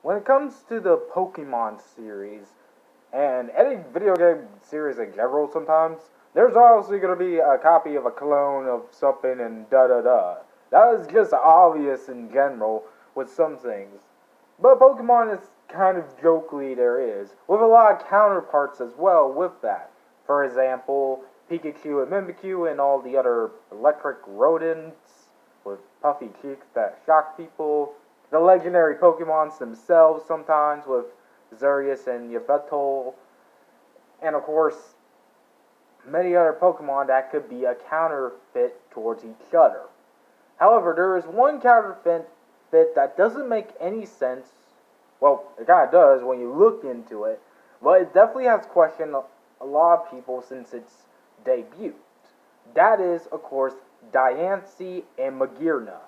when it comes to the Pokemon series, and any video game series in general sometimes, there's obviously going to be a copy of a clone of something and da da da. That is just obvious in general with some things. But Pokemon is kind of jokely there is, with a lot of counterparts as well with that. For example, Pikachu and Mimikyu and all the other electric rodents with puffy cheeks that shock people. The legendary Pokemons themselves sometimes with Xurius and Yveltal. And of course, many other Pokemon that could be a counterfeit towards each other. However, there is one counterfeit that doesn't make any sense. Well, it kind of does when you look into it, but it definitely has questioned a lot of people since its debut. That is, of course, Diancie and Magearna.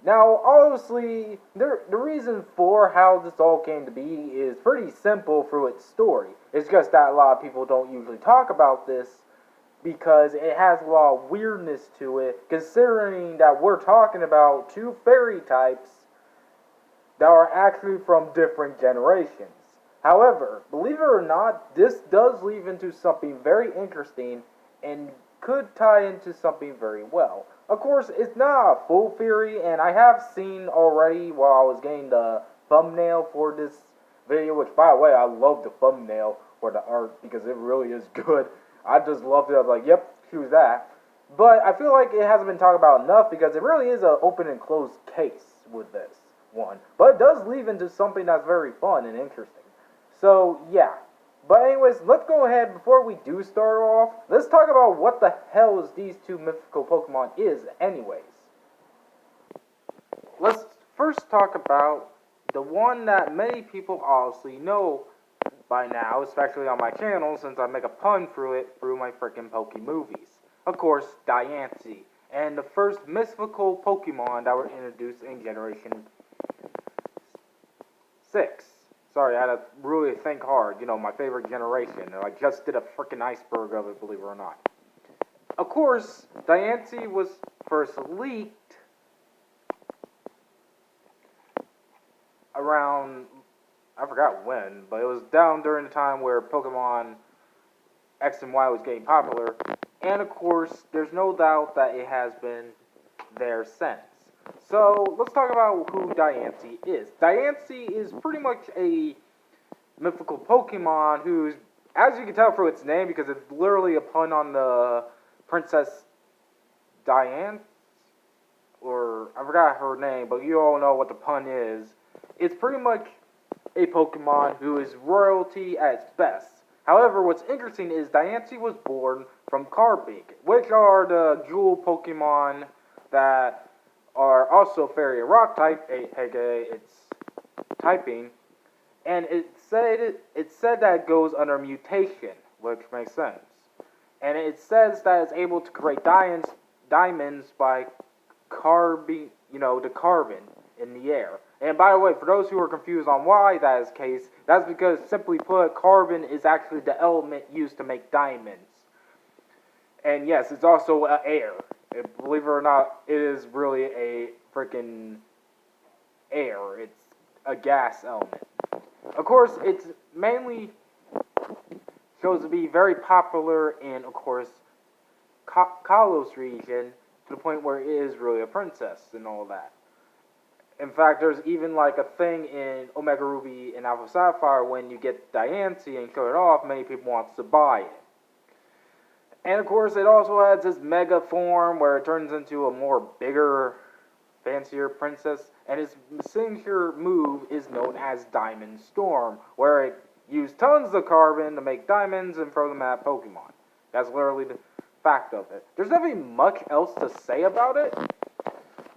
Now, obviously, the reason for how this all came to be is pretty simple through its story. It's just that a lot of people don't usually talk about this because it has a lot of weirdness to it, considering that we're talking about two fairy types that are actually from different generations. However, believe it or not, this does lead into something very interesting and could tie into something very well. Of course, it's not a full theory, and I have seen already while I was getting the thumbnail for this video, which, by the way, I love the thumbnail for the art because it really is good. I just loved it. I was like, yep, choose that. But I feel like it hasn't been talked about enough because it really is an open and closed case with this one. But it does lead into something that's very fun and interesting. So, yeah. But anyways, let's go ahead, before we do start off, let's talk about what the hell is these two mythical Pokemon is anyways. Let's first talk about the one that many people obviously know by now, especially on my channel, since I make a pun through it through my freaking Poke movies. Of course, Diancie, and the first mythical Pokemon that were introduced in Generation 6. Sorry, I had to really think hard. You know, my favorite generation. And I just did a freaking iceberg of it, believe it or not. Of course, Diancie was first leaked around, I forgot when, but it was down during the time where Pokemon X and Y was getting popular. And of course, there's no doubt that it has been there since. So, let's talk about who Diancie is. Diancie is pretty much a mythical Pokemon who's, as you can tell through its name, because it's literally a pun on the Princess Diane, or I forgot her name, but you all know what the pun is. It's pretty much a Pokemon who is royalty at its best. However, what's interesting is Diancie was born from Carbink, which are the jewel Pokemon that are also Fairy and Rock type, aka its typing, and it said that it goes under mutation, which makes sense. And it says that it's able to create diamonds by carbon, the carbon in the air. And by the way, for those who are confused on why that is the case, that's because, simply put, carbon is actually the element used to make diamonds. And yes, it's also air. Believe it or not, it is really a freaking air. It's a gas element. Of course, it's mainly shows to be very popular in, of course, Kalos region, to the point where it is really a princess and all that. In fact, there's even like a thing in Omega Ruby and Alpha Sapphire when you get Diancie and show it off, many people want to buy it. And of course, it also has this mega form where it turns into a more bigger, fancier princess. And its signature move is known as Diamond Storm, where it used tons of carbon to make diamonds and throw them at Pokemon. That's literally the fact of it. There's nothing much else to say about it,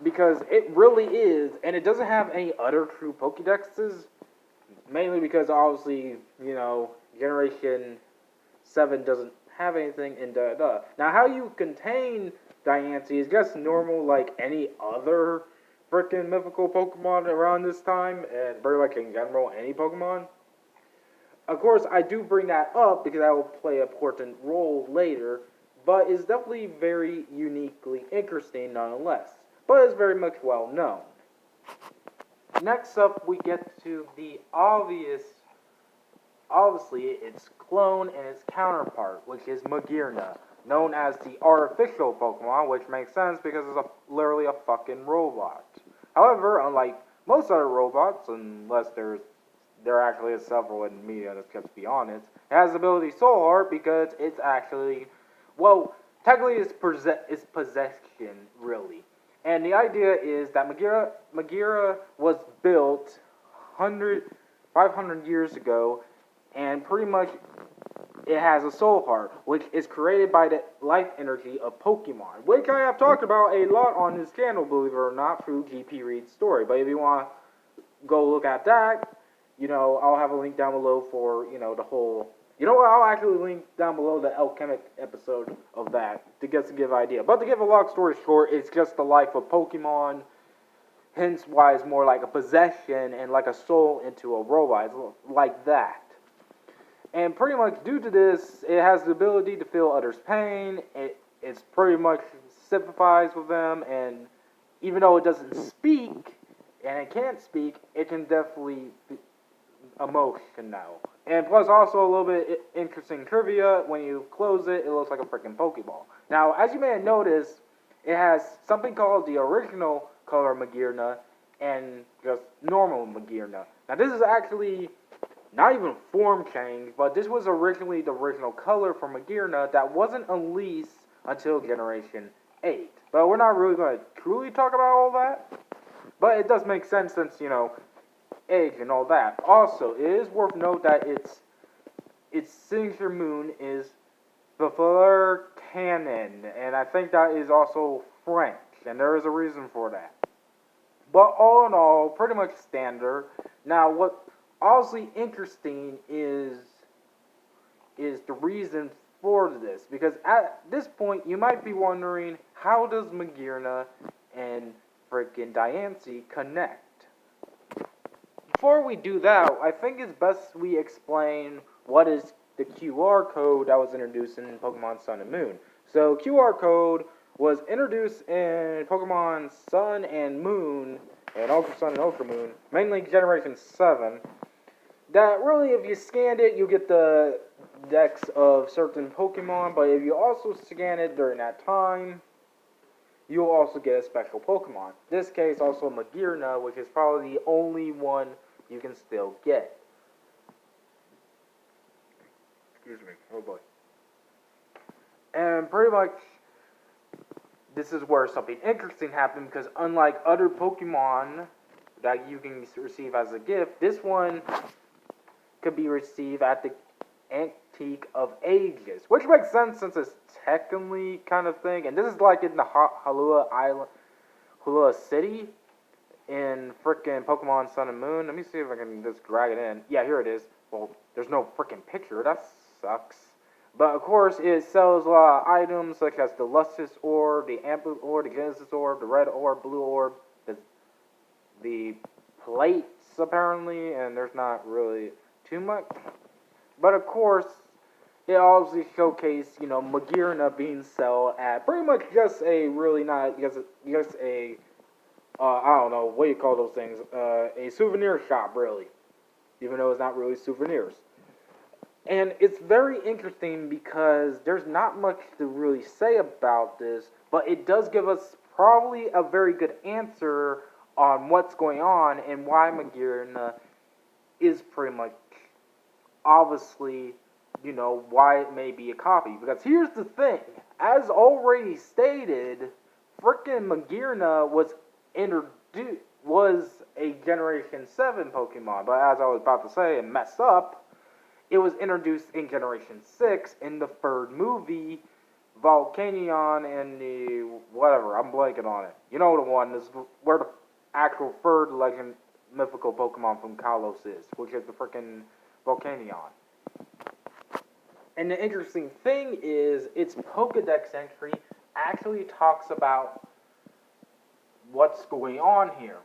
because it really is, and it doesn't have any other true Pokedexes, mainly because obviously, Generation 7 doesn't have anything in da-da. Now, how you contain Diancie is just normal like any other freaking mythical Pokemon around this time, and very much in general, any Pokemon. Of course, I do bring that up because that will play an important role later, but it's definitely very uniquely interesting nonetheless. But it's very much well known. Next up, we get to the obviously its clone and its counterpart, which is Magearna, known as the artificial Pokemon, which makes sense because it's literally a fucking robot. However, unlike most other robots, unless there actually is several in media that gets beyond it, it has the ability Soul Heart because it's actually, well, technically it's possession, really. And the idea is that Magira was built 500 years ago, and pretty much it has a soul heart, which is created by the life energy of Pokemon, which I have talked about a lot on this channel, believe it or not, through GP Reed's story. But if you want to go look at that, I'll have a link down below for, the whole. You know what? I'll actually link down below the Alchemic episode of that to give an idea. But to give a long story short, it's just the life of Pokemon. Hence why it's more like a possession and like a soul into a robot. It's like that. And pretty much due to this, it has the ability to feel others' pain. It's pretty much sympathizes with them, and even though it doesn't speak, and it can't speak, it can definitely emotion now. And plus also a little bit interesting trivia, when you close it, it looks like a freaking Pokeball. Now, as you may have noticed, it has something called the original color Magearna and just normal Magearna. Now, this is actually not even form change, but this was originally the original color for Magearna that wasn't unleashed until Generation 8. But we're not really going to truly talk about all that. But it does make sense since, age and all that. Also, it is worth note that its signature moon is the Fleur Canon, and I think that is also French, and there is a reason for that. But all in all, pretty much standard. Now, what honestly interesting is the reason for this, because at this point you might be wondering, how does Magearna and freaking Diancie connect? Before we do that, I think it's best we explain what is the QR code that was introduced in Pokemon Sun and Moon. So QR code was introduced in Pokemon Sun and Moon, and Ultra Sun and Ultra Moon, mainly Generation 7, that really, if you scanned it, you get the decks of certain Pokemon, but if you also scan it during that time, you'll also get a special Pokemon. In this case, also Magearna, which is probably the only one you can still get. Excuse me, oh boy. And pretty much, this is where something interesting happened, because unlike other Pokemon that you can receive as a gift, this one could be received at the Antique of Ages, which makes sense since it's technically kind of thing. And this is like in the Halua Island, Halua City, in frickin' Pokemon Sun and Moon. Let me see if I can just drag it in. Yeah, here it is. Well, there's no frickin' picture. That sucks. But of course, it sells a lot of items such as the Lustrous Orb, the Amber Orb, the Genesis Orb, the Red Orb, Blue Orb, the plates apparently, and there's not really too much. But of course, it obviously showcased, Magearna being sold at pretty much just a really not just a I don't know what you call those things, a souvenir shop really, even though it's not really souvenirs. And it's very interesting because there's not much to really say about this, but it does give us probably a very good answer on what's going on and why Magearna is pretty much obviously, why it may be a copy. Because here's the thing, as already stated, frickin' Magearna was a Generation 7 Pokemon, but as I was about to say and mess up, it was introduced in Generation 6 in the third movie, Volcanion and the whatever, I'm blanking on it. You know the one, is where the actual third legend mythical Pokemon from Kalos is, which is the frickin' Volcanion. And the interesting thing is, its Pokedex entry actually talks about what's going on here.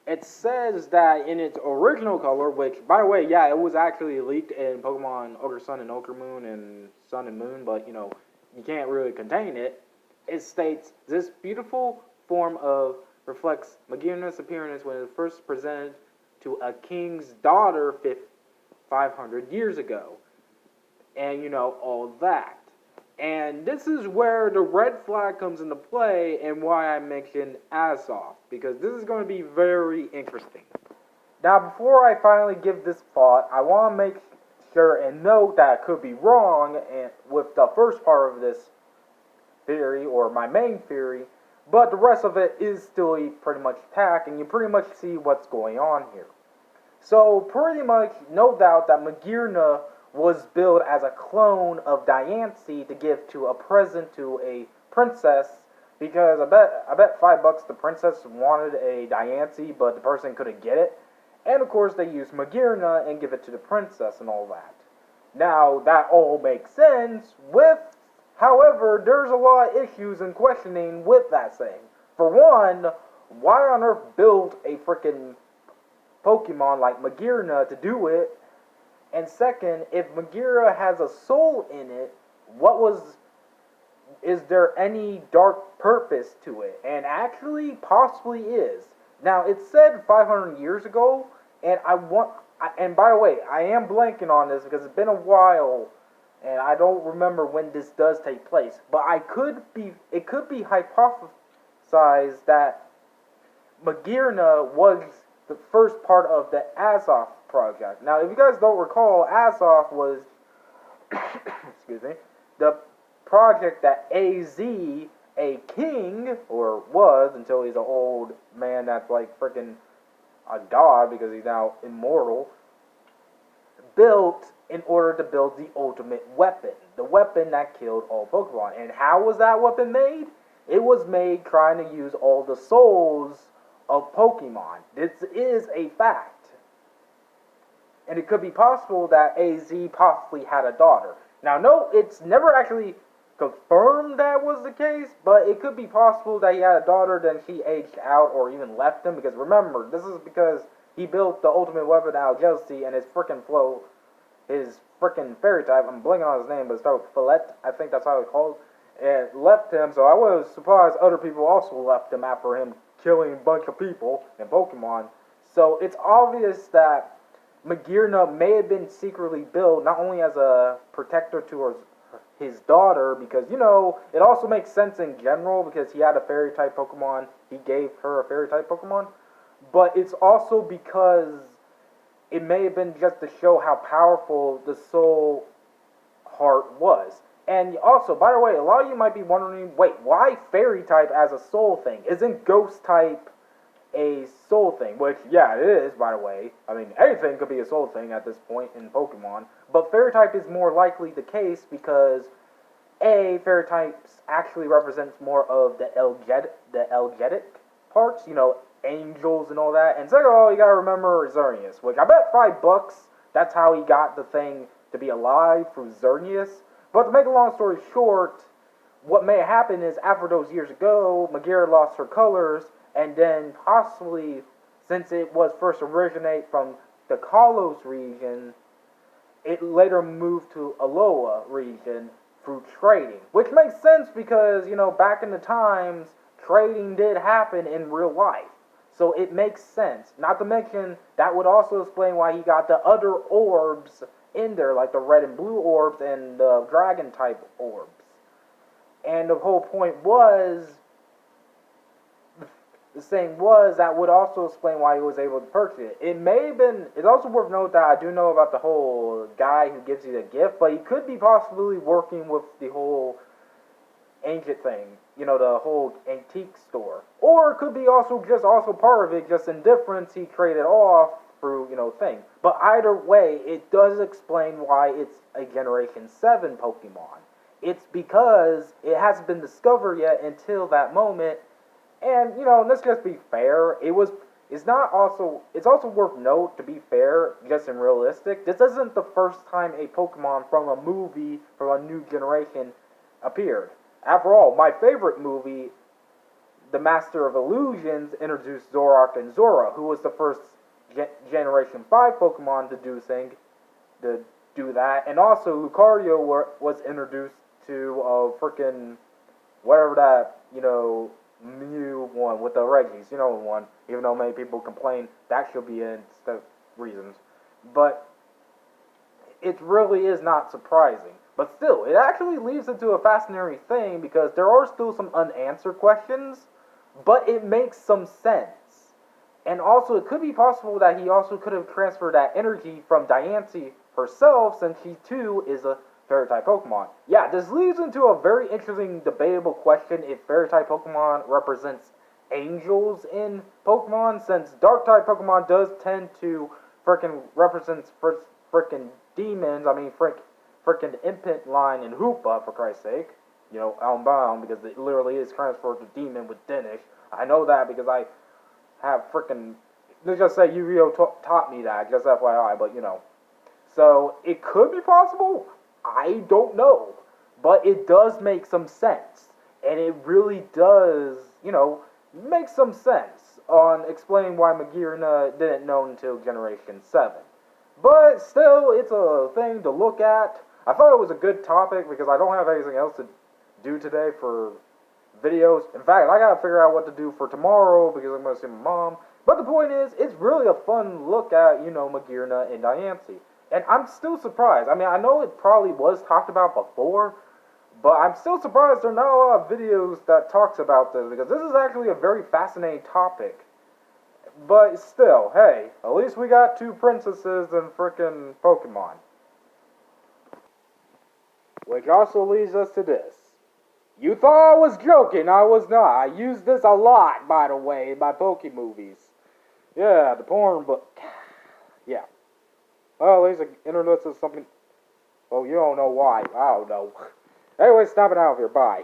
It says that in its original color, which, by the way, yeah, it was actually leaked in Pokemon Ultra Sun and Ultra Moon and Sun and Moon, but, you can't really contain it. It states, this beautiful form of reflects Magearna's appearance when it was first presented to a king's daughter 500 years ago. And, all that. And this is where the red flag comes into play and why I mentioned Azoth, because this is going to be very interesting. Now, before I finally give this thought, I want to make sure and note that I could be wrong with the first part of this theory, or my main theory, but the rest of it is still pretty much intact, and you pretty much see what's going on here. So, pretty much, no doubt that Magearna was built as a clone of Diancie to give to a present to a princess, because I bet $5 the princess wanted a Diancie, but the person couldn't get it. And of course they used Magearna and give it to the princess and all that. Now that all makes sense however, there's a lot of issues and questioning with that saying. For one, why on earth build a freaking Pokemon like Magearna to do it? And second, if Magearna has a soul in it, is there any dark purpose to it? And actually, possibly is. Now, it said 500 years ago, and and by the way, I am blanking on this because it's been a while, and I don't remember when this does take place. But it could be hypothesized that Magearna was the first part of the Azoth project. Now, if you guys don't recall, Azoth was, excuse me, the project that AZ, a king, or was until he's an old man that's like freaking a god because he's now immortal, built in order to build the ultimate weapon. The weapon that killed all Pokemon. And how was that weapon made? It was made trying to use all the souls of Pokemon. This is a fact. And it could be possible that AZ possibly had a daughter. Now, no, it's never actually confirmed that was the case, but it could be possible that he had a daughter, then she aged out or even left him, because remember, this is because he built the ultimate weapon out of jealousy, and his freaking fairy type, I'm blanking on his name, but it starts with Fillet, I think that's how it's called, and left him, so I was surprised other people also left him after him killing a bunch of people in Pokemon. So it's obvious that Magearna may have been secretly built not only as a protector towards his daughter, because, it also makes sense in general because he had a fairy-type Pokemon, he gave her a fairy-type Pokemon, but it's also because it may have been just to show how powerful the Soul Heart was. And also, by the way, a lot of you might be wondering, wait, why fairy-type as a soul thing? Isn't ghost-type a soul thing? Which, yeah, it is, by the way. I mean, anything could be a soul thing at this point in Pokemon. But fairy-type is more likely the case because, A, fairy-types actually represents more of the elegetic parts, angels and all that. And second of all, you gotta remember Xerneas, which I bet $5, that's how he got the thing to be alive through Xerneas. But to make a long story short, what may happen is after those years ago, Magearna lost her colors, and then possibly, since it was first originate from the Kalos region, it later moved to Alola region through trading. Which makes sense because, back in the times, trading did happen in real life. So it makes sense. Not to mention, that would also explain why he got the other orbs in there, like the red and blue orbs and the dragon type orbs. And the whole point was, that would also explain why he was able to purchase it. It's also worth noting that I do know about the whole guy who gives you the gift, but he could be possibly working with the whole ancient thing, the whole antique store. Or it could be also part of it, just indifference he traded off through, thing. But either way, it does explain why it's a Generation 7 Pokemon. It's because it hasn't been discovered yet until that moment. And, let's just be fair, it's also worth note, to be fair, just in realistic, this isn't the first time a Pokemon from a movie from a new generation appeared. After all, my favorite movie, The Master of Illusions, introduced Zoroark and Zora, who was the first Generation 5 Pokemon to do that, and also Lucario was introduced to frickin' whatever that, new one with the Reggies, you know the one. Even though many people complain that should be in instead of reasons, but it really is not surprising. But still, it actually leads into a fascinating thing because there are still some unanswered questions, but it makes some sense. And also, it could be possible that he also could have transferred that energy from Diancie herself, since she too is a fairy type Pokemon. Yeah, this leads into a very interesting, debatable question if fairy type Pokemon represents angels in Pokemon, since dark type Pokemon does tend to frickin' represents frickin' demons. I mean, frickin' Impent Line and Hoopa, for Christ's sake. You know, Elmbound, because it literally is transferred to demon with Dinish. I know that because I have frickin'. Let's just say Yu-Gi-Oh! Taught me that, just FYI, but you know. So, it could be possible. I don't know. But it does make some sense. And it really does, you know, make some sense on explaining why Magearna didn't know until Generation 7. But still, it's a thing to look at. I thought it was a good topic because I don't have anything else to do today for videos. In fact, I gotta figure out what to do for tomorrow because I'm gonna see my mom. But the point is, it's really a fun look at, you know, Magearna and Diancie. And I'm still surprised. I mean, I know it probably was talked about before, but I'm still surprised there are not a lot of videos that talks about this because this is actually a very fascinating topic. But still, hey, at least we got two princesses in frickin' Pokemon. Which also leads us to this. You thought I was joking, I was not. I use this a lot, by the way, in my Poke movies. Yeah, the porn, but... yeah. Well, at least the internet says something... well, you don't know why. I don't know. Anyway, stop it out of here. Bye.